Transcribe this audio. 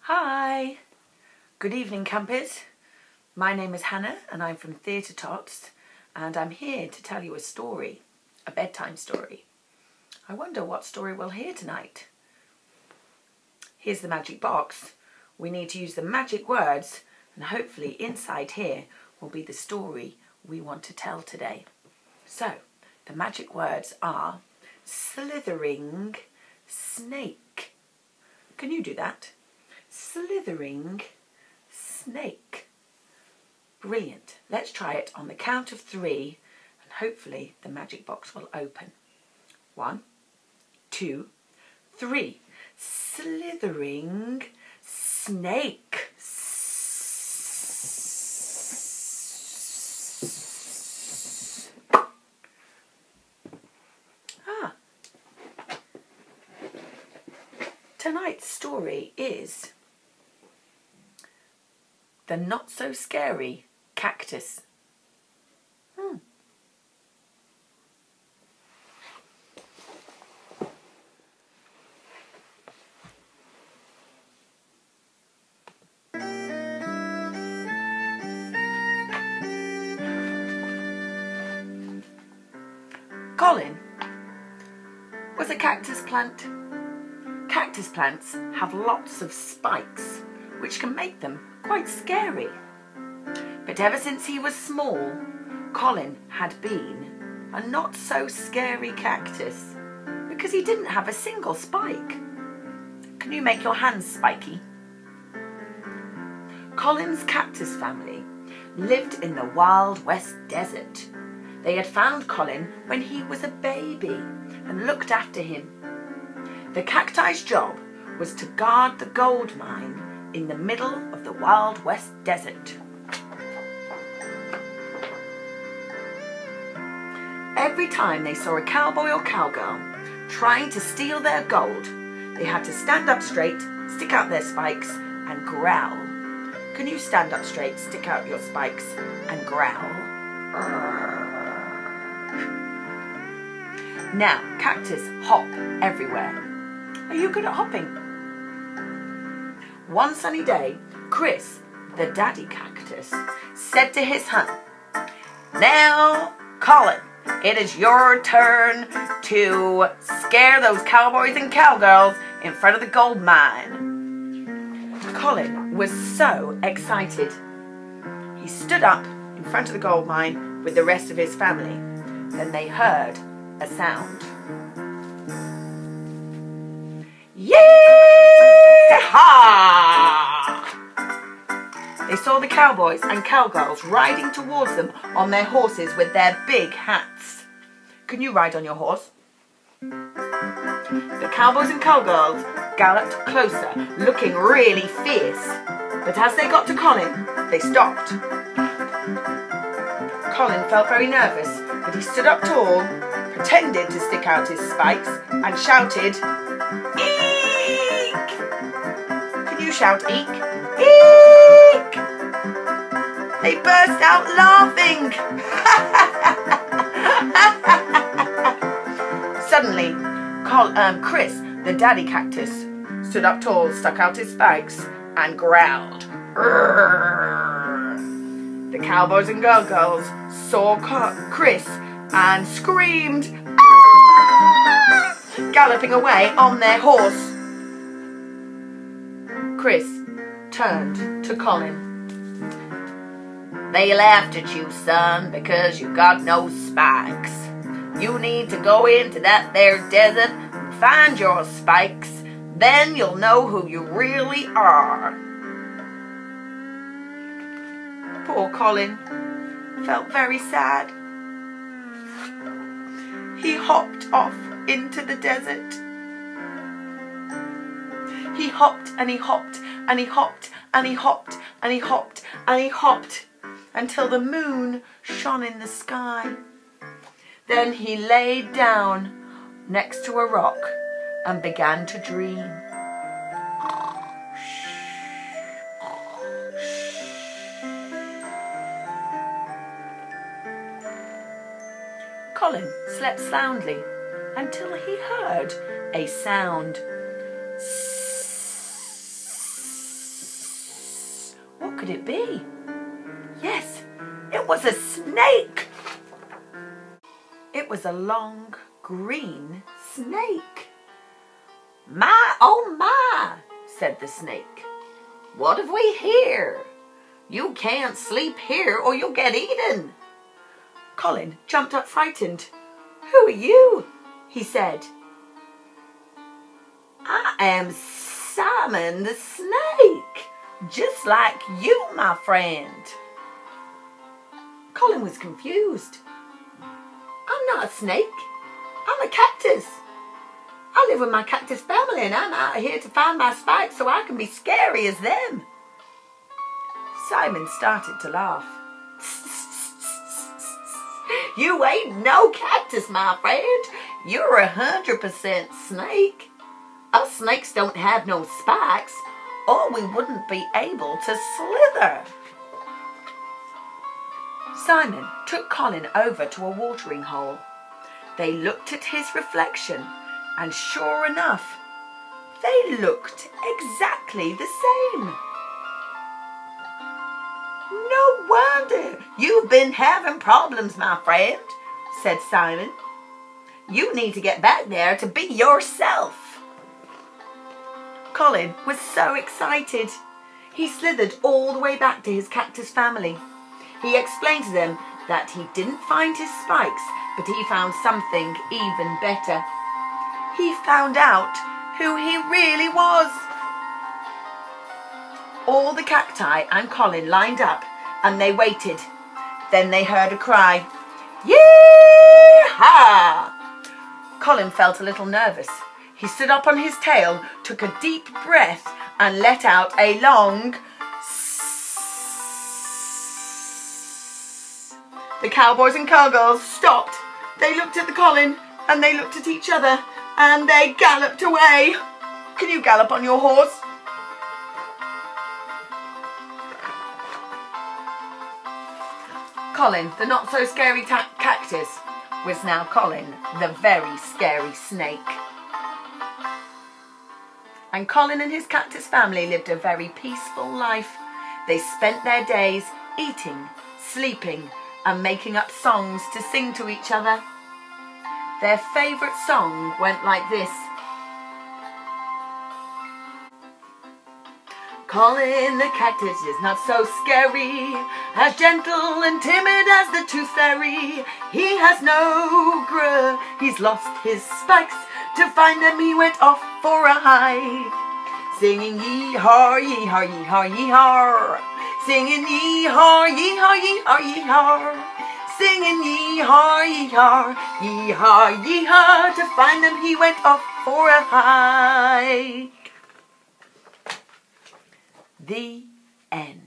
Hi! Good evening, campers. My name is Hannah and I'm from Theatre Tots, and I'm here to tell you a story, a bedtime story. I wonder what story we'll hear tonight. Here's the magic box. We need to use the magic words, and hopefully inside here will be the story we want to tell today. So, the magic words are slithering snake. Can you do that? Slithering snake. Brilliant. Let's try it on the count of 3 and hopefully the magic box will open. 1, 2, 3. Slithering snake. Tonight's story is the not-so-scary cactus. Colin was a cactus plant. Cactus plants have lots of spikes, which can make them quite scary. But ever since he was small, Colin had been a not-so-scary cactus because he didn't have a single spike. Can you make your hands spiky? Colin's cactus family lived in the Wild West Desert. They had found Colin when he was a baby and looked after him. The cacti's job was to guard the gold mine in the middle of the Wild West Desert. Every time they saw a cowboy or cowgirl trying to steal their gold, they had to stand up straight, stick out their spikes and growl. Can you stand up straight, stick out your spikes and growl? Now, cactus hop everywhere. Are you good at hopping? One sunny day, Chris, the daddy cactus, said to his son, "Now, Colin, it is your turn to scare those cowboys and cowgirls in front of the gold mine." Colin was so excited. He stood up in front of the gold mine with the rest of his family. Then they heard a sound. Yee-haw! They saw the cowboys and cowgirls riding towards them on their horses with their big hats. Can you ride on your horse? The cowboys and cowgirls galloped closer, looking really fierce. But as they got to Colin, they stopped. Colin felt very nervous, but he stood up tall, pretended to stick out his spikes, and shouted, "Eek!" Can you shout eek? Eek! They burst out laughing. Suddenly, Chris, the daddy cactus, stood up tall, stuck out his spikes, and growled. The cowboys and girls saw Chris and screamed, galloping away on their horse. Chris turned to Colin. "They laughed at you, son, because you got no spikes. You need to go into that there desert and find your spikes. Then you'll know who you really are." Poor Colin felt very sad. He hopped off into the desert. He hopped and he hopped and he hopped and he hopped and he hopped and he hopped until the moon shone in the sky. Then he laid down next to a rock and began to dream. Colin slept soundly until he heard a sound. could it be? Yes, it was a snake. It was a long, green snake. "My, oh my," said the snake. "What have we here? You can't sleep here or you'll get eaten." Colin jumped up frightened. "Who are you?" he said. "I am Simon the Snake, just like you, my friend." Colin was confused. "I'm not a snake. I'm a cactus. I live with my cactus family and I'm out here to find my spikes so I can be scary as them." Simon started to laugh. "You ain't no cactus, my friend. You're 100% snake. Us snakes don't have no spikes, or we wouldn't be able to slither." Simon took Colin over to a watering hole. They looked at his reflection, and sure enough, they looked exactly the same. "No wonder you've been having problems, my friend," said Simon. "You need to get back there to be yourself." Colin was so excited. He slithered all the way back to his cactus family. He explained to them that he didn't find his spikes, but he found something even better. He found out who he really was. All the cacti and Colin lined up and they waited. Then they heard a cry, "Yee-haw!" Colin felt a little nervous. He stood up on his tail, took a deep breath and let out a long sss. The cowboys and cowgirls stopped. They looked at the Colin and they looked at each other and they galloped away. Can you gallop on your horse? Colin, the not-so-scary cactus, was now Colin, the very scary snake. And Colin and his cactus family lived a very peaceful life. They spent their days eating, sleeping, and making up songs to sing to each other. Their favourite song went like this. Colin the cactus is not so scary, as gentle and timid as the tooth fairy. He has no grub, he's lost his spikes. To find them he went off for a hike, singing yee-haw, yee-haw, yee-haw, yee-haw. Singing yee-haw, yee-haw, yee-haw, yee-haw. Singing yee-haw, yee-haw, yee-haw, yee-haw. To find them he went off for a hike. The end.